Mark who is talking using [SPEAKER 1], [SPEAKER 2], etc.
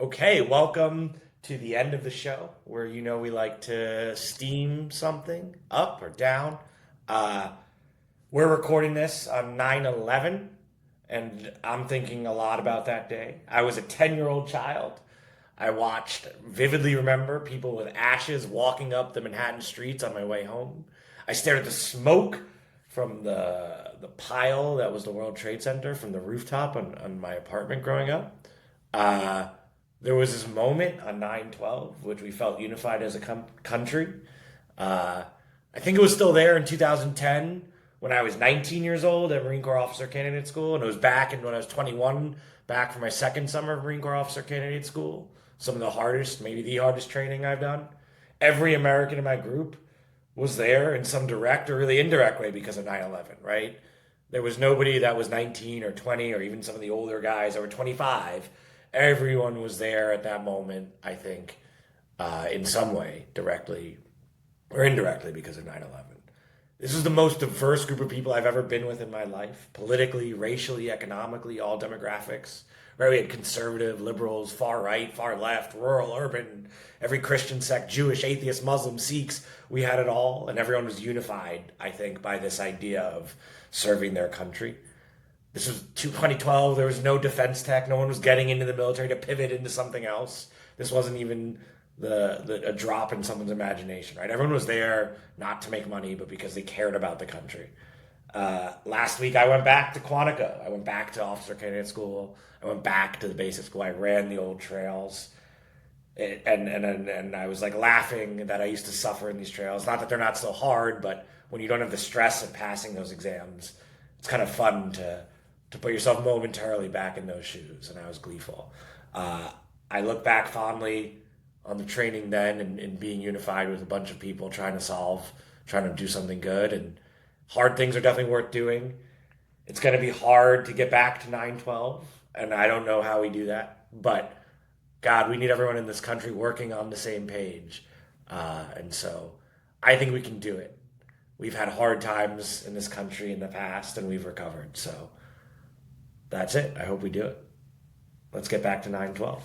[SPEAKER 1] Okay, welcome to the end of the show where we like to steam something up or down. Uh, we're recording this on 9/11, and I'm thinking a lot about that day. I was a 10-year-old child. I watched, vividly remember, people with ashes walking up the Manhattan streets on my way home. I stared at the smoke from the pile that was the World Trade Center from the rooftop on my apartment growing up. Uh, there was this moment on 9/12 which we felt unified as a country. Uh, I think it was still there in 2010 when I was 19 years old at Marine Corps Officer Candidate School, and it was back in when I was 21, back for my second summer of Marine Corps Officer Candidate School. Some of the hardest, maybe the hardest training I've done. Every American in my group was there in some direct or really indirect way because of 9/11, right? There was nobody that was 19 or 20 or even some of the older guys that were 25. Everyone was there at that moment, I think, in some way, directly or indirectly because of 9/11. This is the most diverse group of people I've ever been with in my life, politically, racially, economically, all demographics. Right, we had conservative, liberals, far right, far left, rural, urban, every Christian sect, Jewish, atheist, Muslim, Sikhs. We had it all, and everyone was unified, I think, by this idea of serving their country. This was 2012. There was no defense tech. No one was getting into the military to pivot into something else. This wasn't even a drop in someone's imagination, right? Everyone was there not to make money, but because they cared about the country. Last week, I went back to Quantico. I went back to Officer Candidate School. I went back to the basic school. I ran the old trails. And I was like laughing that I used to suffer in these trails. Not that they're not still hard, but when you don't have the stress of passing those exams, it's kind of fun to put yourself momentarily back in those shoes. And I was gleeful. I look back fondly on the training then and being unified with a bunch of people trying to do something good. And hard things are definitely worth doing. It's going to be hard to get back to 9/12, and I don't know how we do that. But God, we need everyone in this country working on the same page. And so I think we can do it. We've had hard times in this country in the past, and we've recovered. So that's it. I hope we do it. Let's get back to 9/12.